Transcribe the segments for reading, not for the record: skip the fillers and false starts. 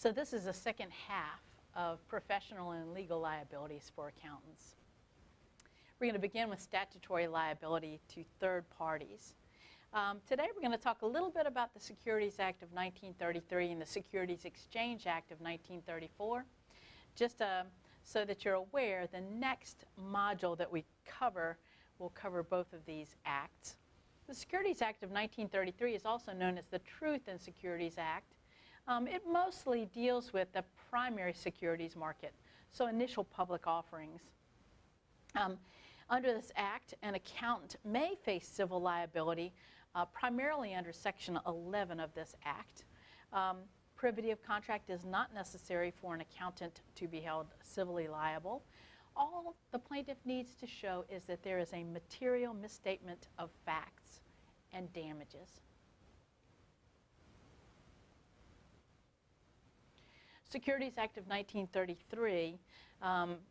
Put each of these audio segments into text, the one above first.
So this is the second half of professional and legal liabilities for accountants. We're going to begin with statutory liability to third parties. Today we're going to talk a little bit about the Securities Act of 1933 and the Securities Exchange Act of 1934. Just so that you're aware, the next module that we cover will cover both of these acts. The Securities Act of 1933 is also known as the Truth in Securities Act. It mostly deals with the primary securities market, so initial public offerings. Under this act, an accountant may face civil liability, primarily under Section 11 of this act. Privity of contract is not necessary for an accountant to be held civilly liable. All the plaintiff needs to show is that there is a material misstatement of facts and damages. Securities Act of 1933,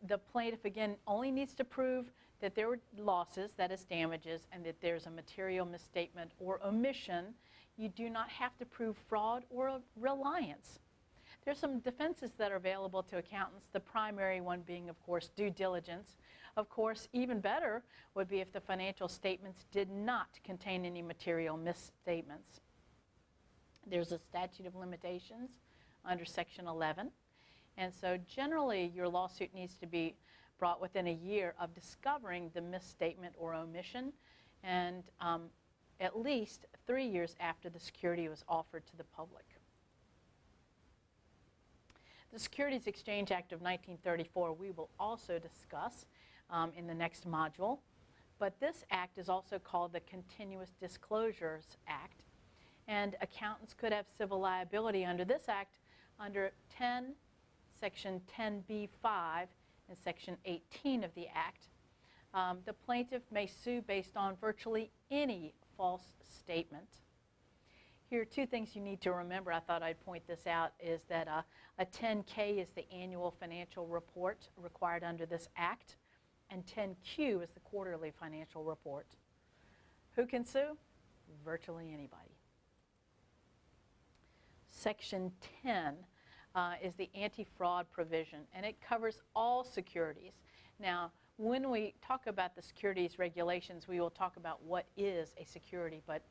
the plaintiff again only needs to prove that there were losses, that is damages, and that there's a material misstatement or omission. You do not have to prove fraud or reliance. There's some defenses that are available to accountants, the primary one being, of course, due diligence. Of course, even better would be if the financial statements did not contain any material misstatements. There's a statute of limitations under Section 11. And so generally, your lawsuit needs to be brought within a year of discovering the misstatement or omission, and at least 3 years after the security was offered to the public. The Securities Exchange Act of 1934 we will also discuss in the next module, but this act is also called the Continuous Disclosures Act, and accountants could have civil liability under this act under Section 10b-5 and Section 18 of the Act. The plaintiff may sue based on virtually any false statement. Here are two things you need to remember. I thought I'd point this out, is that a 10K is the annual financial report required under this Act, and 10Q is the quarterly financial report. Who can sue? Virtually anybody. Section 10 is the anti-fraud provision, and it covers all securities. Now, when we talk about the securities regulations, we will talk about what is a security, but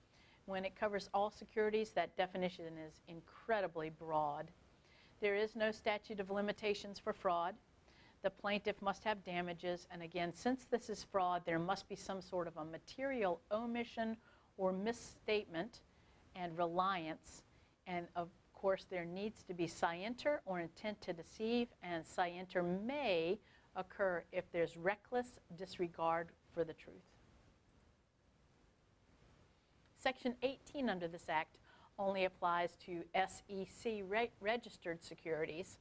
when it covers all securities, that definition is incredibly broad. There is no statute of limitations for fraud. The plaintiff must have damages, and again, since this is fraud, there must be some sort of a material omission or misstatement and reliance, and of course there needs to be scienter or intent to deceive, and scienter may occur if there's reckless disregard for the truth. Section 18 under this Act only applies to SEC registered securities,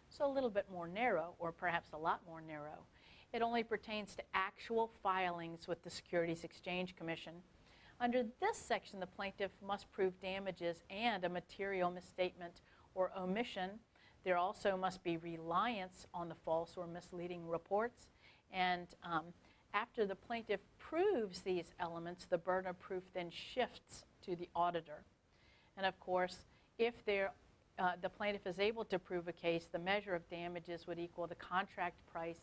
so a little bit more narrow, or perhaps a lot more narrow. It only pertains to actual filings with the Securities Exchange Commission. Under this section, the plaintiff must prove damages and a material misstatement or omission. There also must be reliance on the false or misleading reports, and after the plaintiff proves these elements, the burden of proof then shifts to the auditor. And of course, if the plaintiff is able to prove a case, the measure of damages would equal the contract price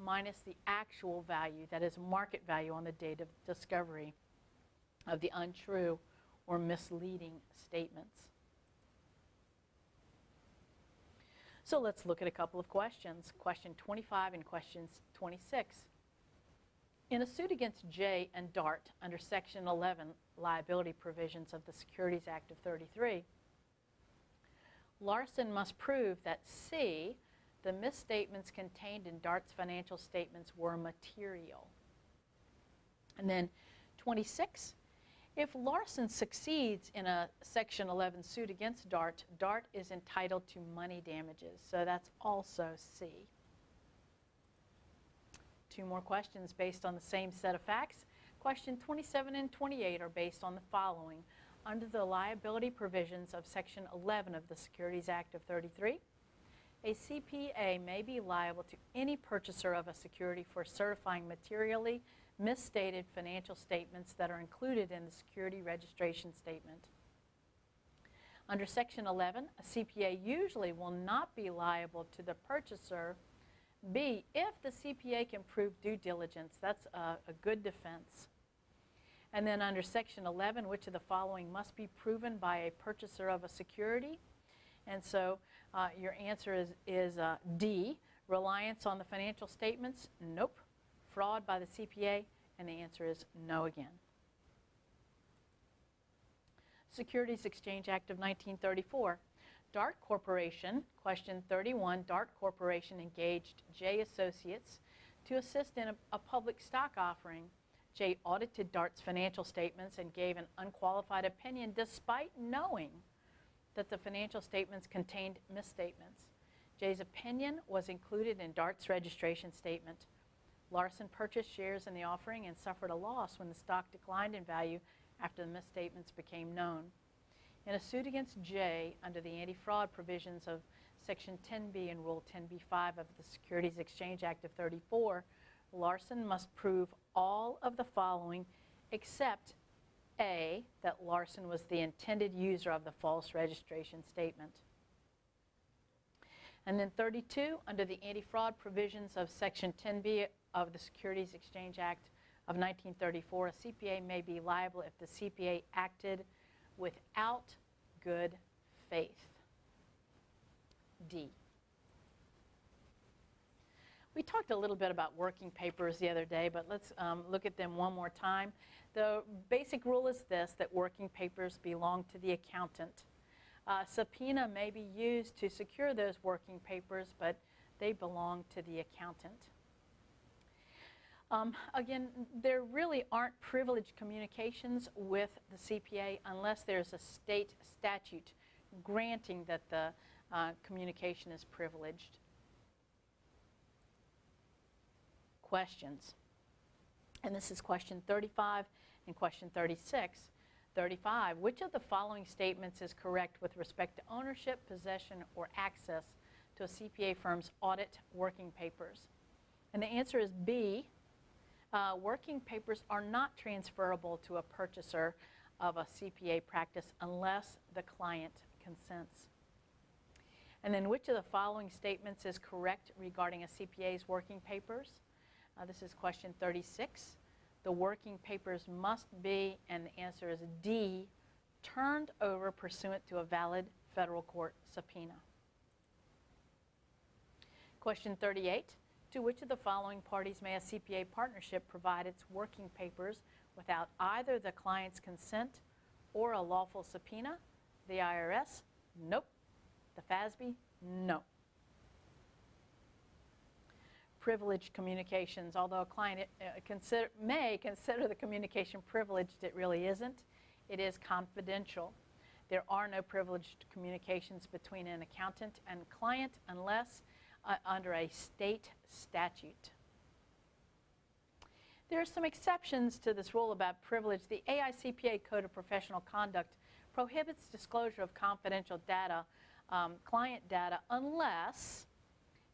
minus the actual value, that is market value on the date of discovery of the untrue or misleading statements. So let's look at a couple of questions. Question 25 and question 26. In a suit against J and Dart under Section 11 liability provisions of the Securities Act of 33, Larson must prove that C, the misstatements contained in Dart's financial statements were material. And then 26, if Larson succeeds in a Section 11 suit against Dart, Dart is entitled to money damages, so that's also C. Two more questions based on the same set of facts. Question 27 and 28 are based on the following. Under the liability provisions of Section 11 of the Securities Act of 33, a CPA may be liable to any purchaser of a security for certifying materially misstated financial statements that are included in the security registration statement. Under Section 11, a CPA usually will not be liable to the purchaser. B, if the CPA can prove due diligence. That's a good defense. And then under Section 11, which of the following must be proven by a purchaser of a security? And so your answer is D, reliance on the financial statements. Nope. Fraud by the CPA, and the answer is no again. Securities Exchange Act of 1934. Dart Corporation, question 31, Dart Corporation engaged J Associates to assist in a public stock offering. J audited Dart's financial statements and gave an unqualified opinion despite knowing that the financial statements contained misstatements. J's opinion was included in Dart's registration statement. Larson purchased shares in the offering and suffered a loss when the stock declined in value after the misstatements became known. In a suit against J under the anti-fraud provisions of Section 10B and Rule 10b-5 of the Securities Exchange Act of 34, Larson must prove all of the following except A, that Larson was the intended user of the false registration statement. And then 32, under the anti-fraud provisions of Section 10B of the Securities Exchange Act of 1934, a CPA may be liable if the CPA acted without good faith. D. We talked a little bit about working papers the other day, but let's look at them one more time. The basic rule is this, that working papers belong to the accountant. Subpoena may be used to secure those working papers, but they belong to the accountant. Again, there really aren't privileged communications with the CPA unless there's a state statute granting that the communication is privileged. Questions. And this is question 35 and question 36. 35, which of the following statements is correct with respect to ownership, possession, or access to a CPA firm's audit working papers? And the answer is B. Working papers are not transferable to a purchaser of a CPA practice unless the client consents. And then which of the following statements is correct regarding a CPA's working papers? This is question 36. The working papers must be, and the answer is D, turned over pursuant to a valid federal court subpoena. Question 38. To which of the following parties may a CPA partnership provide its working papers without either the client's consent or a lawful subpoena? The IRS? Nope. The FASB? No. Privileged communications. Although a client may consider the communication privileged, it really isn't. It is confidential. There are no privileged communications between an accountant and client unless under a state statute. There are some exceptions to this rule about privilege. The AICPA Code of Professional Conduct prohibits disclosure of confidential data, client data, unless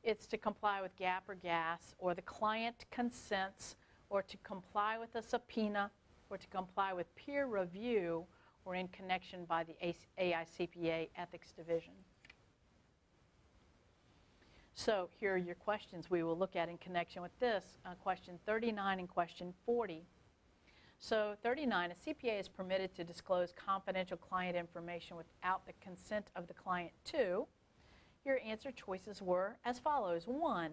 it's to comply with GAAP or GAS, or the client consents, or to comply with a subpoena, or to comply with peer review, or in connection by the AICPA Ethics Division. So here are your questions we will look at in connection with this, question 39 and question 40. So 39, a CPA is permitted to disclose confidential client information without the consent of the client too. Your answer choices were as follows. 1,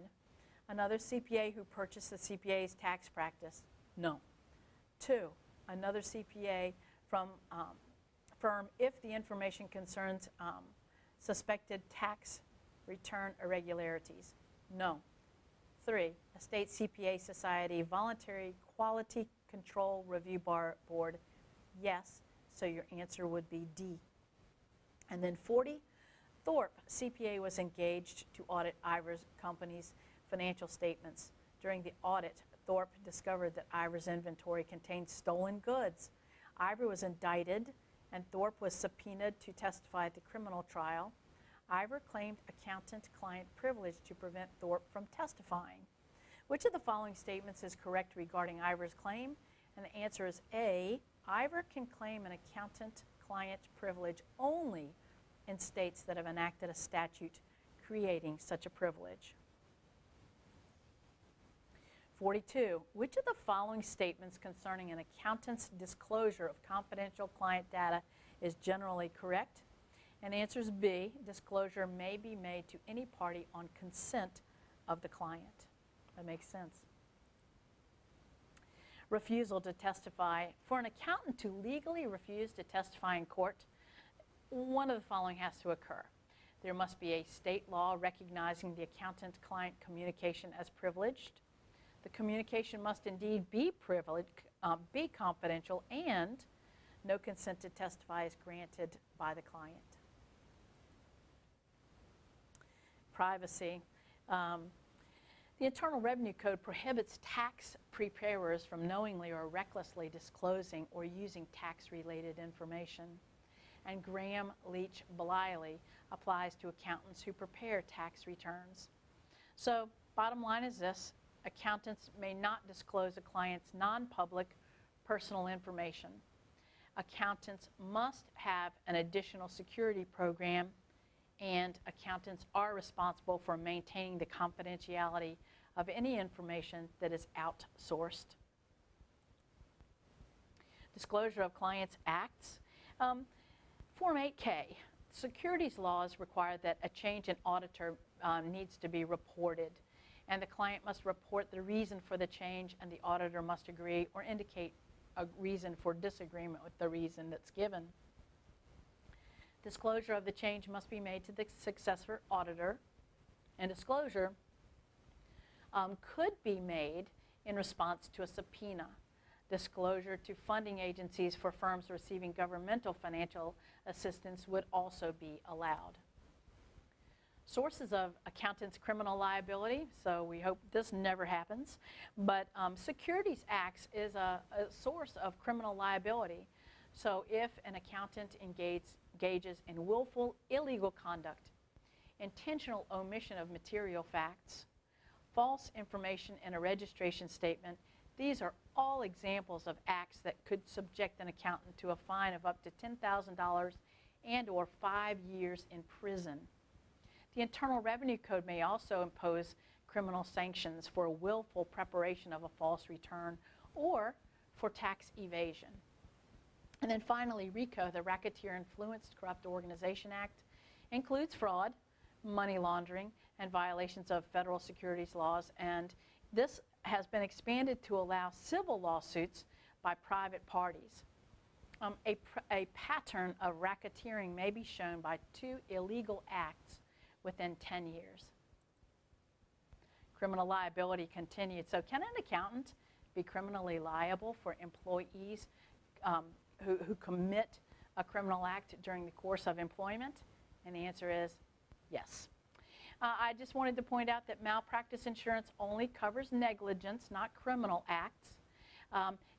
another CPA who purchased the CPA's tax practice. No. 2, another CPA from firm if the information concerns suspected tax return irregularities. No. 3, a state CPA society voluntary quality control review board. Yes. So your answer would be D. And then 40, Thorpe CPA was engaged to audit Ivers Company's financial statements. During the audit, Thorpe discovered that Ivers' inventory contained stolen goods. Ivor was indicted, and Thorpe was subpoenaed to testify at the criminal trial. Ivor claimed accountant-client privilege to prevent Thorpe from testifying. Which of the following statements is correct regarding Ivor's claim? And the answer is A. Ivor can claim an accountant-client privilege only in states that have enacted a statute creating such a privilege. 42, which of the following statements concerning an accountant's disclosure of confidential client data is generally correct? And answer is B, disclosure may be made to any party on consent of the client. That makes sense. Refusal to testify. For an accountant to legally refuse to testify in court, one of the following has to occur. There must be a state law recognizing the accountant-client communication as privileged. The communication must indeed be be confidential, and no consent to testify is granted by the client. Privacy. The Internal Revenue Code prohibits tax preparers from knowingly or recklessly disclosing or using tax-related information. And Graham-Leach-Bliley applies to accountants who prepare tax returns. So, bottom line is this: accountants may not disclose a client's non-public personal information. Accountants must have an additional security program, and accountants are responsible for maintaining the confidentiality of any information that is outsourced. Disclosure of clients' acts. Form 8K. Securities laws require that a change in auditor needs to be reported, and the client must report the reason for the change, and the auditor must agree or indicate a reason for disagreement with the reason that's given. Disclosure of the change must be made to the successor auditor, and disclosure could be made in response to a subpoena. Disclosure to funding agencies for firms receiving governmental financial assistance would also be allowed. Sources of accountants' criminal liability, so we hope this never happens, but Securities Act is a source of criminal liability. So if an accountant engages in willful illegal conduct, intentional omission of material facts, false information in a registration statement, these are all examples of acts that could subject an accountant to a fine of up to $10,000 and or 5 years in prison. The Internal Revenue Code may also impose criminal sanctions for willful preparation of a false return or for tax evasion. And then finally, RICO, the Racketeer Influenced Corrupt Organization Act, includes fraud, money laundering, and violations of federal securities laws, and this has been expanded to allow civil lawsuits by private parties. A pattern of racketeering may be shown by 2 illegal acts within 10 years. Criminal liability continued. So can an accountant be criminally liable for employees who commit a criminal act during the course of employment? And the answer is yes. I just wanted to point out that malpractice insurance only covers negligence, not criminal acts.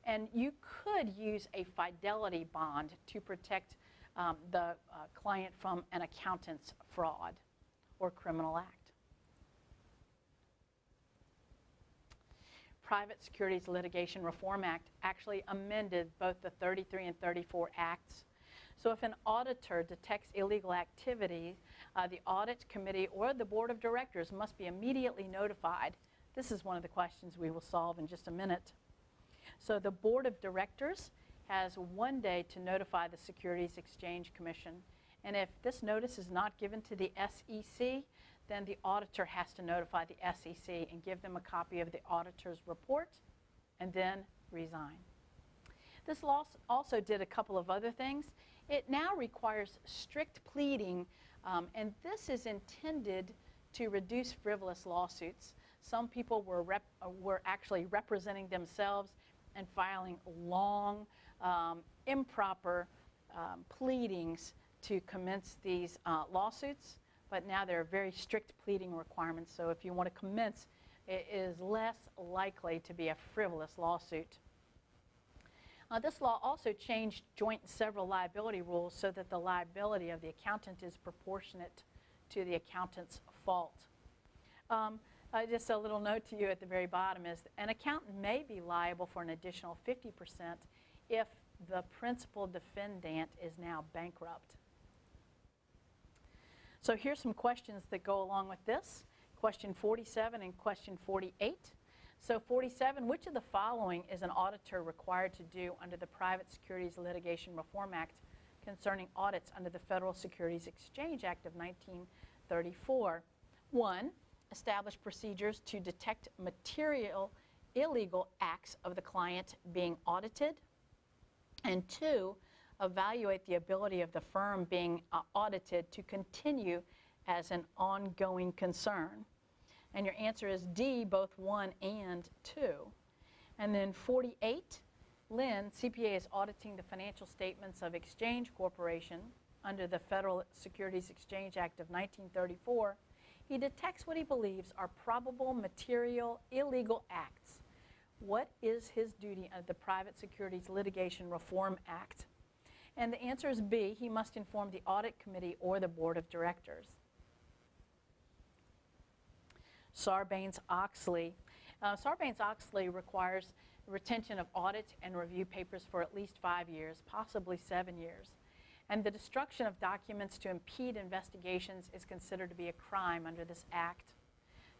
And you could use a fidelity bond to protect the client from an accountant's fraud or criminal act. Private Securities Litigation Reform Act actually amended both the 33 and 34 acts. So if an auditor detects illegal activity, the audit committee or the board of directors must be immediately notified. This is one of the questions we will solve in just a minute. So the board of directors has 1 day to notify the Securities Exchange Commission. And if this notice is not given to the SEC, then the auditor has to notify the SEC and give them a copy of the auditor's report and then resign. This law also did a couple of other things. It now requires strict pleading, and this is intended to reduce frivolous lawsuits. Some people were actually representing themselves and filing long, improper pleadings to commence these lawsuits, but now there are very strict pleading requirements, so if you want to commence, it is less likely to be a frivolous lawsuit. This law also changed joint and several liability rules so that the liability of the accountant is proportionate to the accountant's fault. Just a little note to you at the very bottom is an accountant may be liable for an additional 50% if the principal defendant is now bankrupt. So here's some questions that go along with this. Question 47 and question 48. So 47, which of the following is an auditor required to do under the Private Securities Litigation Reform Act concerning audits under the Federal Securities Exchange Act of 1934? 1, establish procedures to detect material illegal acts of the client being audited. And 2, evaluate the ability of the firm being audited to continue as an ongoing concern. And your answer is D, both 1 and 2. And then 48, Lynn, CPA is auditing the financial statements of Exchange Corporation under the Federal Securities Exchange Act of 1934. He detects what he believes are probable material illegal acts. What is his duty under the Private Securities Litigation Reform Act? And the answer is B, he must inform the audit committee or the board of directors. Sarbanes Oxley. Sarbanes Oxley requires retention of audit and review papers for at least 5 years, possibly 7 years. And the destruction of documents to impede investigations is considered to be a crime under this act.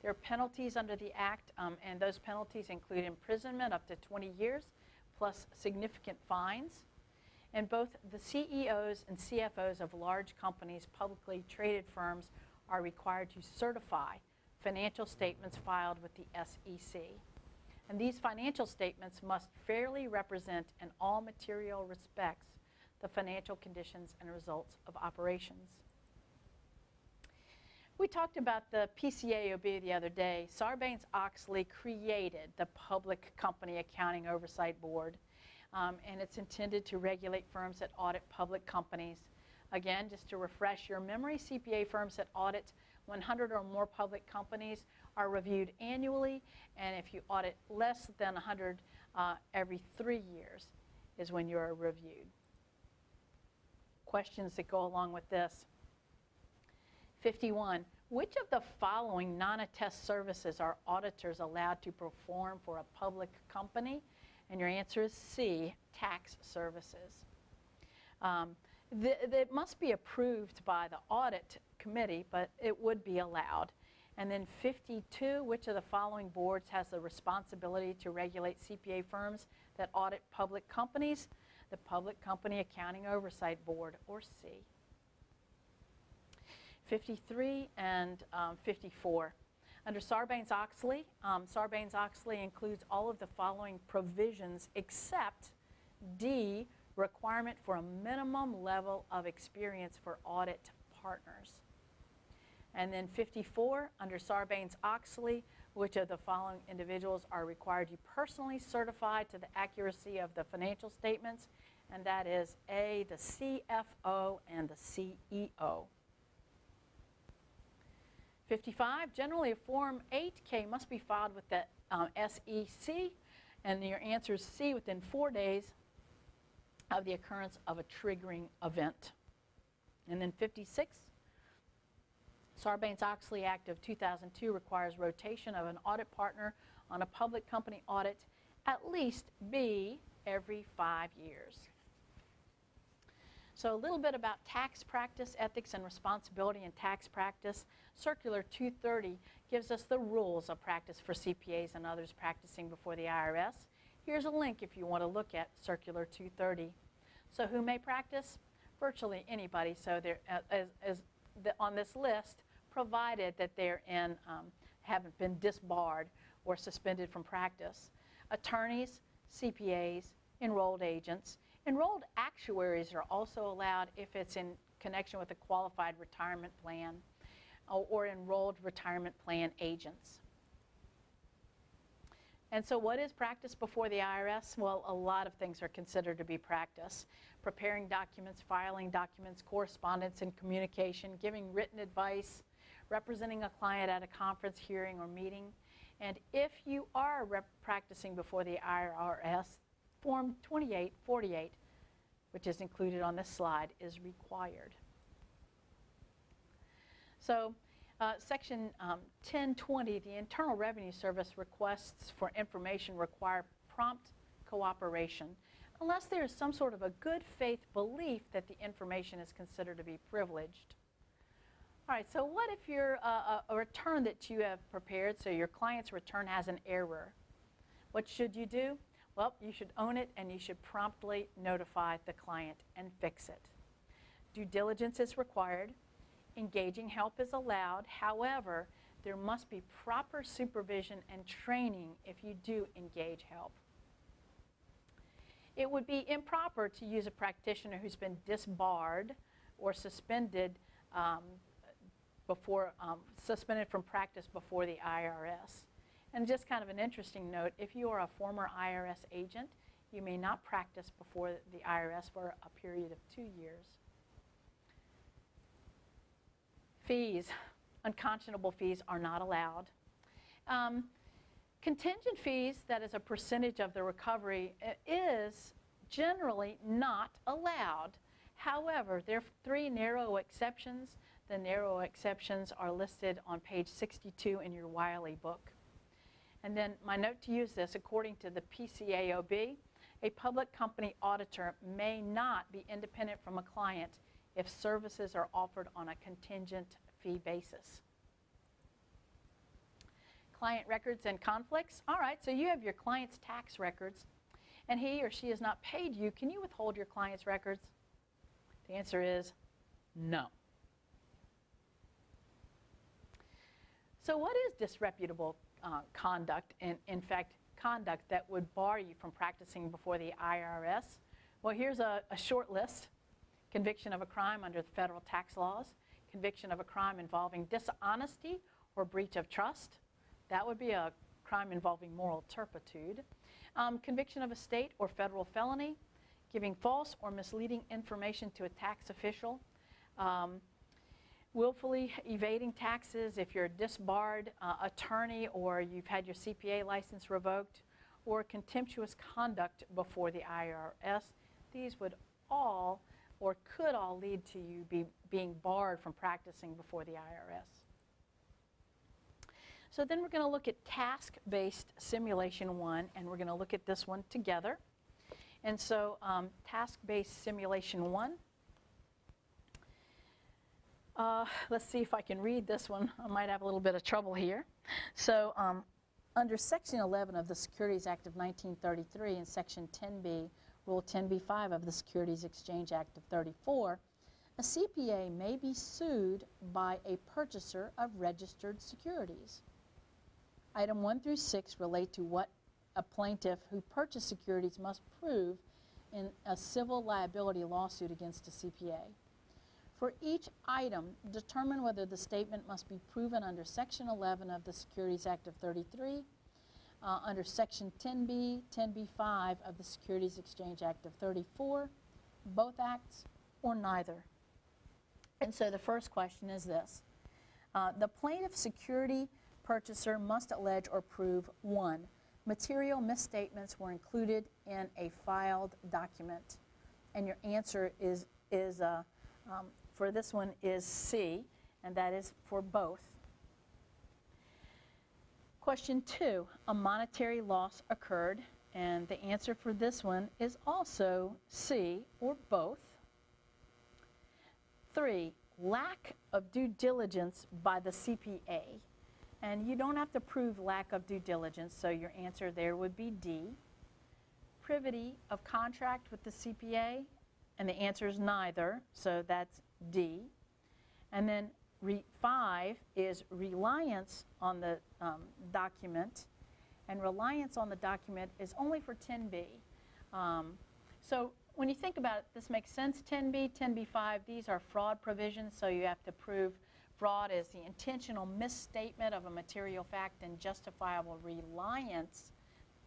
There are penalties under the act, and those penalties include imprisonment up to 20 years, plus significant fines. And both the CEOs and CFOs of large companies, publicly traded firms, are required to certify financial statements filed with the SEC. And these financial statements must fairly represent in all material respects the financial conditions and results of operations. We talked about the PCAOB the other day. Sarbanes-Oxley created the Public Company Accounting Oversight Board, and it's intended to regulate firms that audit public companies. Again, just to refresh your memory, CPA firms that audit 100 or more public companies are reviewed annually, and if you audit less than 100 every 3 years is when you're reviewed. Questions that go along with this. 51, which of the following non-attest services are auditors allowed to perform for a public company? And your answer is C, tax services. It must be approved by the audit committee, but it would be allowed. And then 52, which of the following boards has the responsibility to regulate CPA firms that audit public companies? The Public Company Accounting Oversight Board, or C. 53 and 54. Under Sarbanes-Oxley, Sarbanes-Oxley includes all of the following provisions except D, requirement for a minimum level of experience for audit partners. And then 54, under Sarbanes-Oxley, which of the following individuals are required to personally certify to the accuracy of the financial statements? And that is A, the CFO and the CEO. 55, generally a Form 8K must be filed with the SEC, and your answer is C, within 4 days of the occurrence of a triggering event. And then 56, Sarbanes-Oxley Act of 2002 requires rotation of an audit partner on a public company audit at least B, every 5 years. So a little bit about tax practice, ethics and responsibility in tax practice. Circular 230 gives us the rules of practice for CPAs and others practicing before the IRS. Here's a link if you want to look at Circular 230. So who may practice? Virtually anybody. So there, on this list, provided that they're in, haven't been disbarred or suspended from practice. Attorneys, CPAs, enrolled agents. Enrolled actuaries are also allowed if it's in connection with a qualified retirement plan or enrolled retirement plan agents. And so what is practice before the IRS? Well, a lot of things are considered to be practice. Preparing documents, filing documents, correspondence and communication, giving written advice, representing a client at a conference, hearing, or meeting. And if you are practicing before the IRS, Form 2848, which is included on this slide, is required. So Section 1020, the Internal Revenue Service requests for information require prompt cooperation unless there is some sort of a good faith belief that the information is considered to be privileged. All right, so what if your a return that you have prepared, so your client's return has an error? What should you do? Well, you should own it and you should promptly notify the client and fix it. Due diligence is required. Engaging help is allowed. However, there must be proper supervision and training if you do engage help. It would be improper to use a practitioner who's been disbarred or suspended suspended from practice before the IRS. And just kind of an interesting note, if you are a former IRS agent, you may not practice before the IRS for a period of 2 years. Fees, unconscionable fees are not allowed. Contingent fees, that is a percentage of the recovery, is generally not allowed. However, there are 3 narrow exceptions. The narrow exceptions are listed on page 62 in your Wiley book. And then my note to you is this: according to the PCAOB, a public company auditor may not be independent from a client if services are offered on a contingent fee basis. Client records and conflicts. All right, so you have your client's tax records, and he or she has not paid you. Can you withhold your client's records? The answer is no. So what is disreputable conduct? In fact, conduct that would bar you from practicing before the IRS? Well, here's a short list. Conviction of a crime under the federal tax laws, conviction of a crime involving dishonesty or breach of trust. That would be a crime involving moral turpitude. Conviction of a state or federal felony, giving false or misleading information to a tax official, willfully evading taxes if you're a disbarred attorney or you've had your CPA license revoked, or contemptuous conduct before the IRS. These would all or could all lead to you being barred from practicing before the IRS. So then we're going to look at task-based simulation 1, and we're going to look at this one together. And so task-based simulation 1. Let's see if I can read this one. I might have a little bit of trouble here. So under Section 11 of the Securities Act of 1933 and Section 10B, Rule 10b-5 of the Securities Exchange Act of 34, a CPA may be sued by a purchaser of registered securities. Item 1 through 6 relate to what a plaintiff who purchased securities must prove in a civil liability lawsuit against a CPA. For each item, determine whether the statement must be proven under Section 11 of the Securities Act of 33, under Section 10b, 10b-5 of the Securities Exchange Act of 34, both acts, or neither. And so the first question is this. The plaintiff security purchaser must allege or prove 1, material misstatements were included in a filed document. And your answer is for this one is C, and that is for both. Question 2, a monetary loss occurred, and the answer for this one is also C, or both. 3, lack of due diligence by the CPA, and you don't have to prove lack of due diligence, so your answer there would be D. Privity of contract with the CPA, and the answer is neither, so that's D. And then 5 is reliance on the document, and reliance on the document is only for 10B. So when you think about it, this makes sense. 10B, 10B-5, these are fraud provisions, so you have to prove fraud is the intentional misstatement of a material fact and justifiable reliance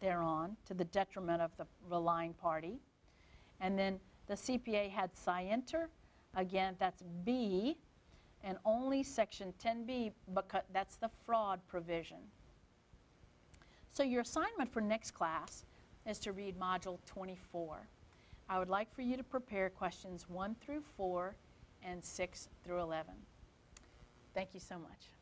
thereon to the detriment of the relying party. And then the CPA had scienter. Again, that's B, and only Section 10B, because that's the fraud provision. So your assignment for next class is to read Module 24. I would like for you to prepare questions 1 through 4 and 6 through 11. Thank you so much.